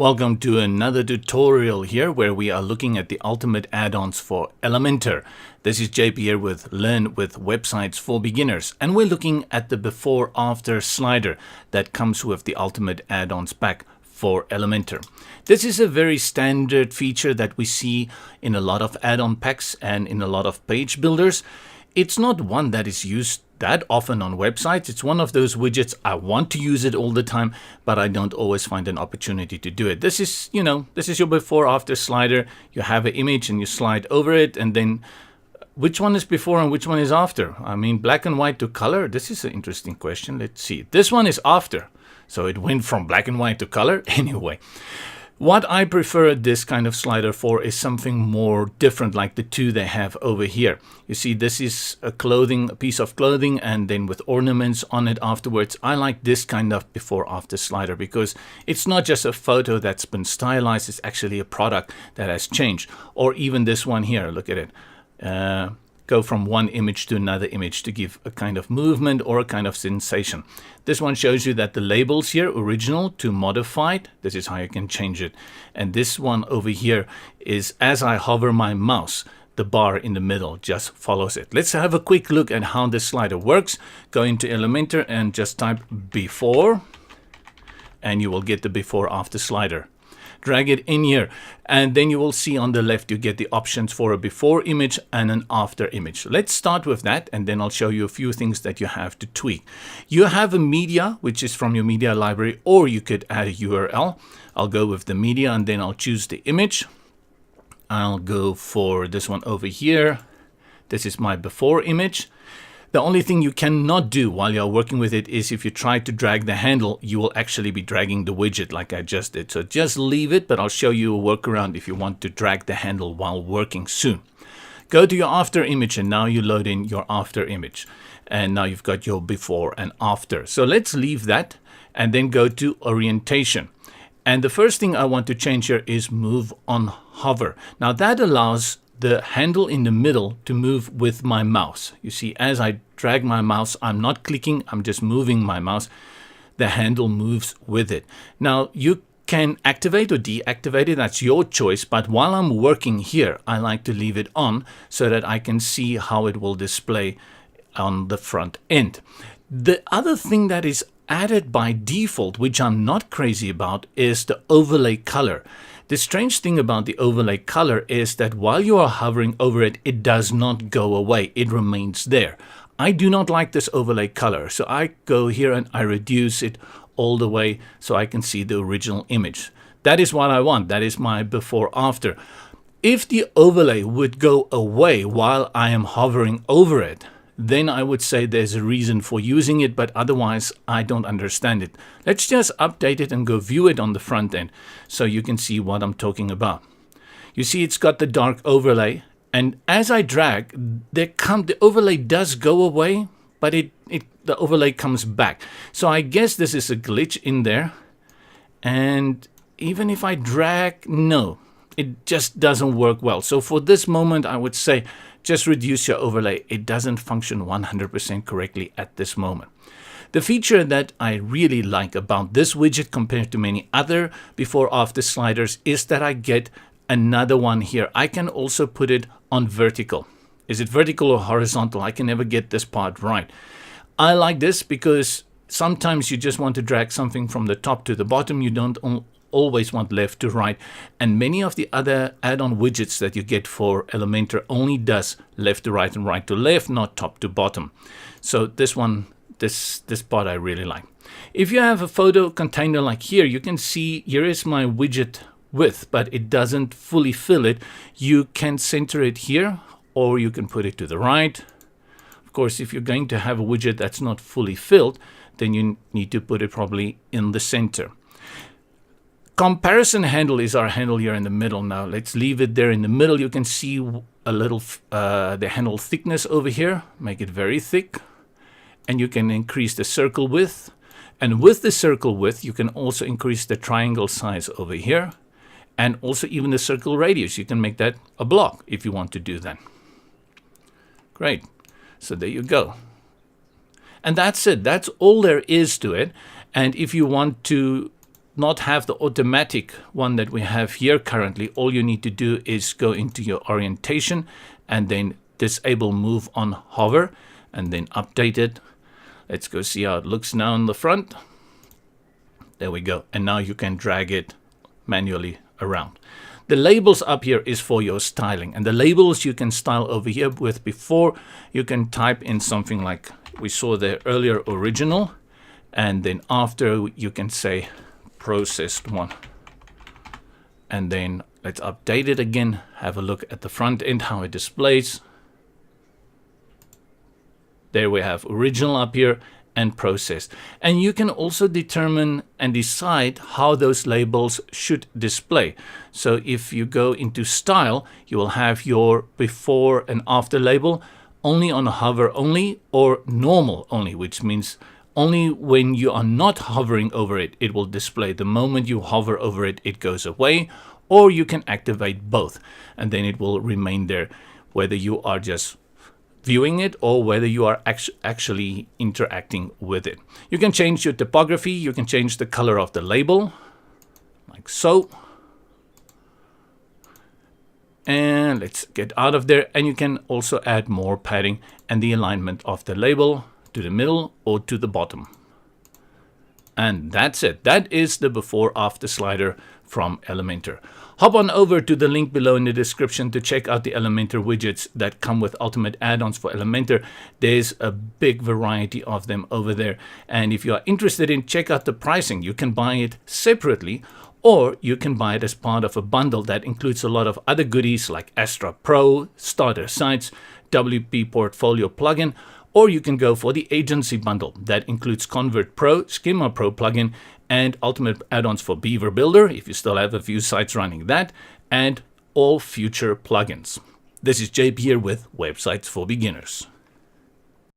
Welcome to another tutorial here where we are looking at the ultimate add-ons for Elementor. This is JP here with Learn with Websites for Beginners, and we're looking at the before-after slider that comes with the ultimate add-ons pack for Elementor. This is a very standard feature that we see in a lot of add-on packs and in a lot of page builders. It's not one that is used that often on websites. It's one of those widgets I want to use it all the time, but I don't always find an opportunity to do it. This is, this is your before after slider. You have an image and you slide over it, and then which one is before and which one is after? I mean, black and white to color. This is an interesting question. Let's see. This one is after. So it went from black and white to color. Anyway, what I prefer this kind of slider for is something more different, like the two they have over here. You see, this is a piece of clothing, and then with ornaments on it afterwards. I like this kind of before after slider because it's not just a photo that's been stylized, it's actually a product that has changed. Or even this one here, look at it. Go from one image to another image to give a kind of movement or a kind of sensation. This one shows you that the labels here, original to modified, this is how you can change it. And this one over here is as I hover my mouse, the bar in the middle just follows it. Let's have a quick look at how this slider works. Go into Elementor and just type before, and you will get the before after slider. Drag it in here, and then you will see on the left you get the options for a before image and an after image. Let's start with that, and then I'll show you a few things that you have to tweak. You have a media, which is from your media library, or you could add a URL. I'll go with the media, and then I'll choose the image. I'll go for this one over here. This is my before image. The only thing you cannot do while you're working with it is if you try to drag the handle, you will actually be dragging the widget like I just did. So just leave it, but I'll show you a workaround if you want to drag the handle while working soon. Go to your after image, and now you load in your after image. And now you've got your before and after. So let's leave that and then go to orientation. And the first thing I want to change here is move on hover. Now that allows the handle in the middle to move with my mouse. You see, as I drag my mouse, I'm not clicking, I'm just moving my mouse. The handle moves with it. Now, you can activate or deactivate it, that's your choice, but while I'm working here, I like to leave it on so that I can see how it will display on the front end. The other thing that is added by default, which I'm not crazy about, is the overlay color. The strange thing about the overlay color is that while you are hovering over it, it does not go away. It remains there. I do not like this overlay color, so I go here and I reduce it all the way so I can see the original image. That is what I want. That is my before after. If the overlay would go away while I am hovering over it, then I would say there's a reason for using it, but otherwise I don't understand it. Let's just update it and go view it on the front end so you can see what I'm talking about. You see it's got the dark overlay, and as I drag, the overlay does go away, but the overlay comes back. So I guess this is a glitch in there, and even if I drag, no, it just doesn't work well. So for this moment, I would say just reduce your overlay. It doesn't function 100% correctly at this moment. The feature that I really like about this widget compared to many other before after sliders is that I get another one here. I can also put it on vertical. Is it vertical or horizontal? I can never get this part right. I like this because sometimes you just want to drag something from the top to the bottom. You don't always want left to right, and many of the other add-on widgets that you get for Elementor only does left to right and right to left, not top to bottom. So this part I really like. If you have a photo container like here, you can see here is my widget width, but it doesn't fully fill it. You can center it here, or you can put it to the right. Of course, if you're going to have a widget that's not fully filled, then you need to put it probably in the center. Comparison handle is our handle here in the middle. Now let's leave it there in the middle. You can see a little the handle thickness over here. Make it very thick, and you can increase the circle width. And with the circle width, you can also increase the triangle size over here, and also even the circle radius. You can make that a block if you want to do that. Great. So there you go. And that's it. That's all there is to it. And if you want to not have the automatic one that we have here currently, all you need to do is go into your orientation and then disable move on hover and then update it. Let's go see how it looks now in the front. There we go. And now you can drag it manually around. The labels up here is for your styling, and the labels you can style over here with. Before, you can type in something like we saw there earlier, original, and then after you can say processed one. And then let's update it again. Have a look at the front end, how it displays. There we have original up here and processed. And you can also determine and decide how those labels should display. So if you go into style, you will have your before and after label only on hover only or normal only, which means only when you are not hovering over it, it will display. The moment you hover over it, it goes away. Or you can activate both and then it will remain there, whether you are just viewing it or whether you are actually interacting with it. You can change your typography, you can change the color of the label, like so. And let's get out of there. And you can also add more padding and the alignment of the label to the middle or to the bottom. And that's it. That is the before after slider from Elementor. Hop on over to the link below in the description to check out the Elementor widgets that come with Ultimate Add-ons for Elementor. There's a big variety of them over there. And if you are interested in check out the pricing, you can buy it separately or you can buy it as part of a bundle that includes a lot of other goodies like Astra Pro, Starter Sites, WP Portfolio plugin, or you can go for the agency bundle that includes Convert Pro, Schema Pro plugin, and Ultimate Add-ons for Beaver Builder, if you still have a few sites running that, and all future plugins. This is JP here with Websites for Beginners.